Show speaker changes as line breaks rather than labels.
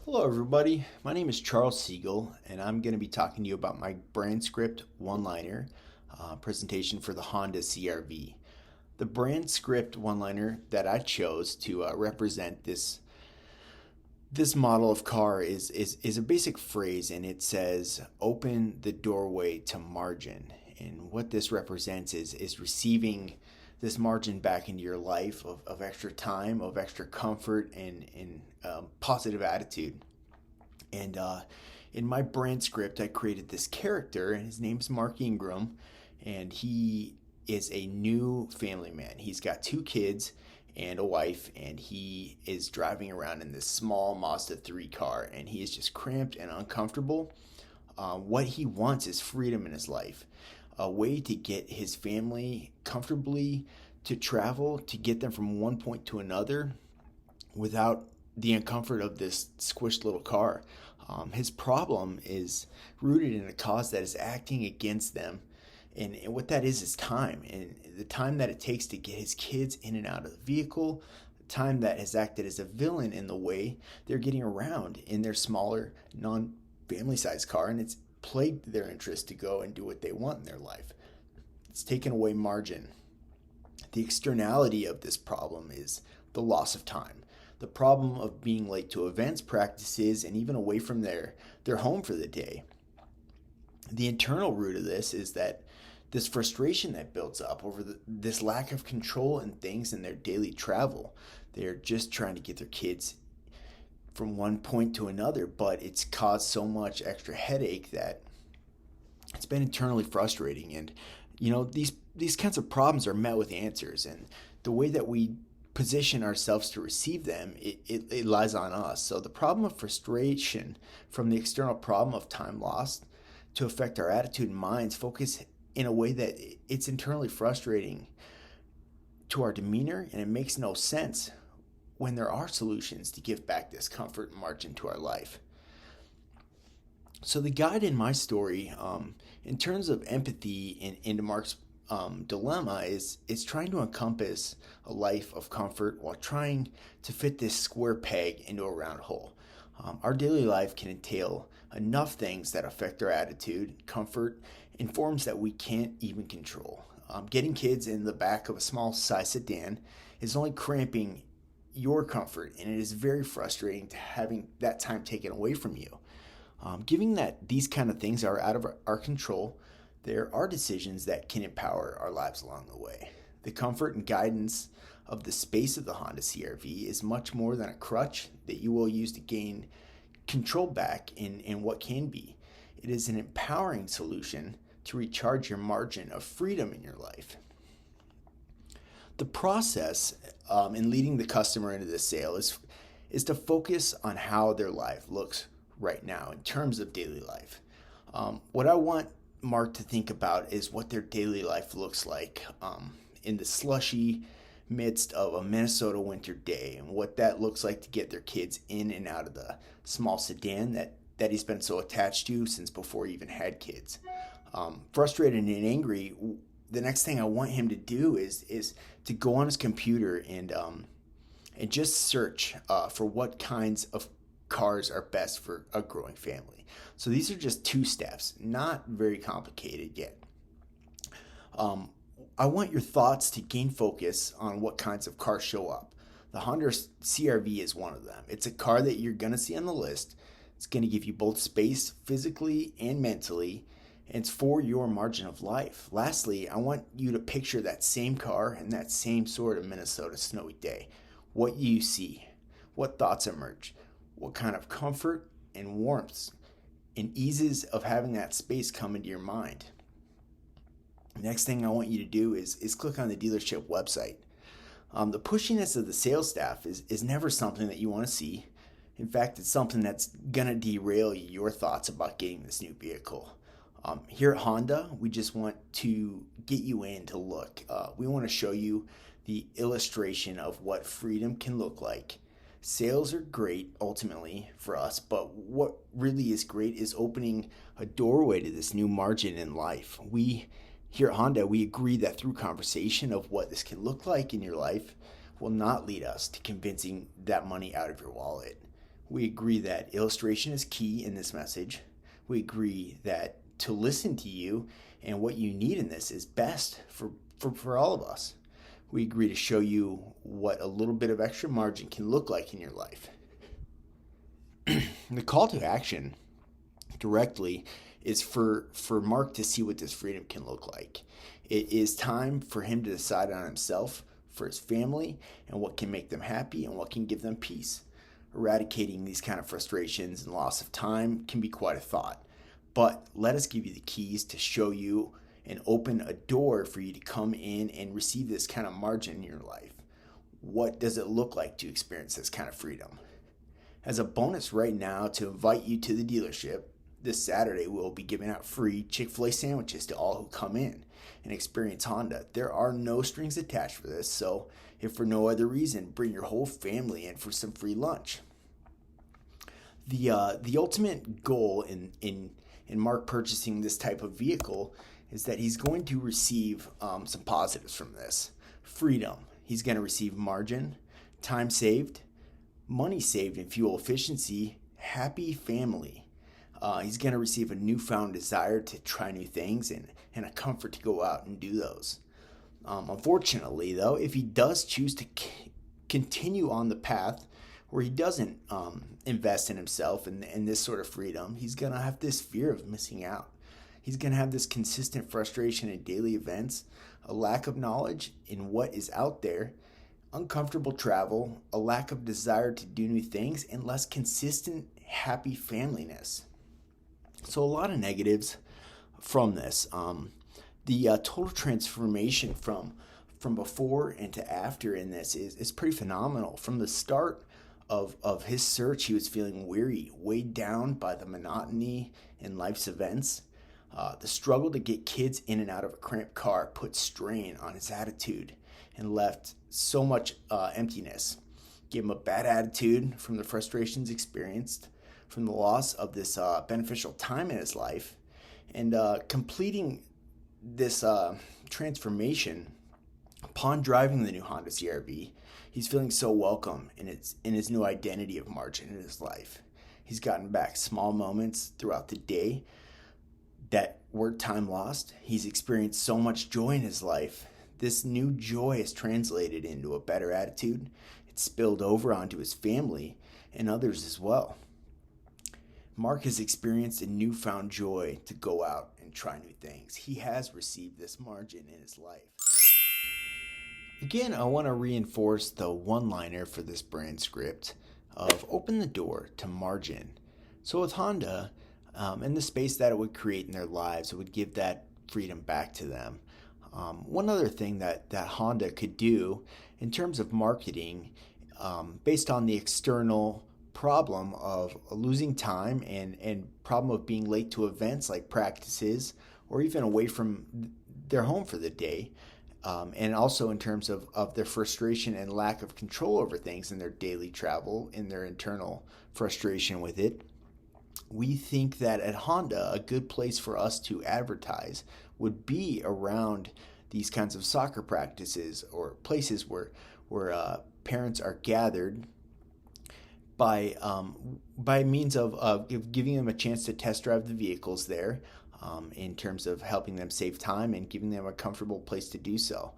Hello, everybody. My name is Charles Siegel, and I'm going to be talking to you about my brand script one-liner presentation for the Honda CRV. The brand script one-liner that I chose to represent this model of car is a basic phrase, and it says, "Open the doorway to margin." And what this represents is receiving this margin back into your life of extra time, of extra comfort, and positive attitude. And in my brand script, I created this character, and his name's Mark Ingram, and he is a new family man. He's got two kids and a wife, and he is driving around in this small Mazda 3 car, and he is just cramped and uncomfortable. What he wants is freedom in his life, a way to get his family comfortably to travel, to get them from one point to another without the uncomfort of this squished little car. His problem is rooted in a cause that is acting against them. And what that is time. And the time that it takes to get his kids in and out of the vehicle, the time that has acted as a villain in the way they're getting around in their smaller, non family sized car. And it's plagued their interest to go and do what they want in their life. It's taken away margin. The externality of this problem is the loss of time. The problem of being late to events, practices, and even away from their home for the day. The internal root of this is that this frustration that builds up over this lack of control and things in their daily travel. They're just trying to get their kids from one point to another, but it's caused so much extra headache that it's been internally frustrating. And these kinds of problems are met with answers, and the way that we position ourselves to receive them, it lies on us. So the problem of frustration from the external problem of time lost to affect our attitude and minds focus in a way that it's internally frustrating to our demeanor, and it makes no sense when there are solutions to give back this comfort and margin to our life. So the guide in my story, in terms of empathy into Mark's dilemma, is trying to encompass a life of comfort while trying to fit this square peg into a round hole. Our daily life can entail enough things that affect our attitude, comfort, in forms that we can't even control. Getting kids in the back of a small size sedan is only cramping your comfort, and it is very frustrating to having that time taken away from you. Given that these kind of things are out of our control, there are decisions that can empower our lives along the way. The comfort and guidance of the space of the Honda CRV is much more than a crutch that you will use to gain control back in what can be. It is an empowering solution to recharge your margin of freedom in your life. The process in leading the customer into the sale is to focus on how their life looks right now in terms of daily life. What I want Mark to think about is what their daily life looks like in the slushy midst of a Minnesota winter day, and what that looks like to get their kids in and out of the small sedan that he's been so attached to since before he even had kids. Frustrated and angry, the next thing I want him to do is to go on his computer and just search for what kinds of cars are best for a growing family. So these are just two steps, not very complicated yet. I want your thoughts to gain focus on what kinds of cars show up. The Honda CRV is one of them. It's a car that you're going to see on the list. It's going to give you both space physically and mentally, and it's for your margin of life. Lastly, I want you to picture that same car and that same sort of Minnesota snowy day. What you see, what thoughts emerge, what kind of comfort and warmth and eases of having that space come into your mind. Next thing I want you to do is click on the dealership website. The pushiness of the sales staff is never something that you want to see. In fact, it's something that's going to derail your thoughts about getting this new vehicle. Here at Honda, we just want to get you in to look. We want to show you the illustration of what freedom can look like. Sales are great ultimately for us, but what really is great is opening a doorway to this new margin in life. Here at Honda, we agree that through conversation of what this can look like in your life will not lead us to convincing that money out of your wallet. We agree that illustration is key in this message. We agree that to listen to you and what you need in this is best for all of us. We agree to show you what a little bit of extra margin can look like in your life. The call to action directly is for Mark to see what this freedom can look like. It is time for him to decide on himself, for his family, and what can make them happy and what can give them peace. Eradicating these kind of frustrations and loss of time can be quite a thought. But let us give you the keys to show you and open a door for you to come in and receive this kind of margin in your life. What does it look like to experience this kind of freedom? As a bonus right now, to invite you to the dealership, this Saturday we'll be giving out free Chick-fil-A sandwiches to all who come in and experience Honda. There are no strings attached for this, so if for no other reason, bring your whole family in for some free lunch. The ultimate goal in Mark purchasing this type of vehicle is that he's going to receive some positives from this. Freedom. He's going to receive margin, time saved, money saved in fuel efficiency, happy family. He's going to receive a newfound desire to try new things and a comfort to go out and do those. Unfortunately, though, if he does choose to continue on the path where he doesn't invest in himself and this sort of freedom, he's going to have this fear of missing out. He's going to have this consistent frustration in daily events, a lack of knowledge in what is out there, uncomfortable travel, a lack of desire to do new things, and less consistent, happy familyness. So a lot of negatives from this. The total transformation from before and to after in this is pretty phenomenal. From the start of his search, he was feeling weary, weighed down by the monotony in life's events. The struggle to get kids in and out of a cramped car put strain on his attitude and left so much emptiness. Gave him a bad attitude from the frustrations experienced, from the loss of this beneficial time in his life, and completing this transformation upon driving the new Honda CR-V. He's feeling so welcome in his new identity of margin in his life. He's gotten back small moments throughout the day that were time lost. He's experienced so much joy in his life. This new joy is translated into a better attitude. It's spilled over onto his family and others as well. Mark has experienced a newfound joy to go out and try new things. He has received this margin in his life. Again, I want to reinforce the one-liner for this brand script of open the door to margin. So with Honda, and the space that it would create in their lives, it would give that freedom back to them. One other thing that Honda could do in terms of marketing, based on the external problem of losing time and problem of being late to events like practices or even away from their home for the day, and also in terms of their frustration and lack of control over things in their daily travel, in their internal frustration with it. We think that at Honda, a good place for us to advertise would be around these kinds of soccer practices or places where parents are gathered by means of giving them a chance to test drive the vehicles there, in terms of helping them save time and giving them a comfortable place to do so.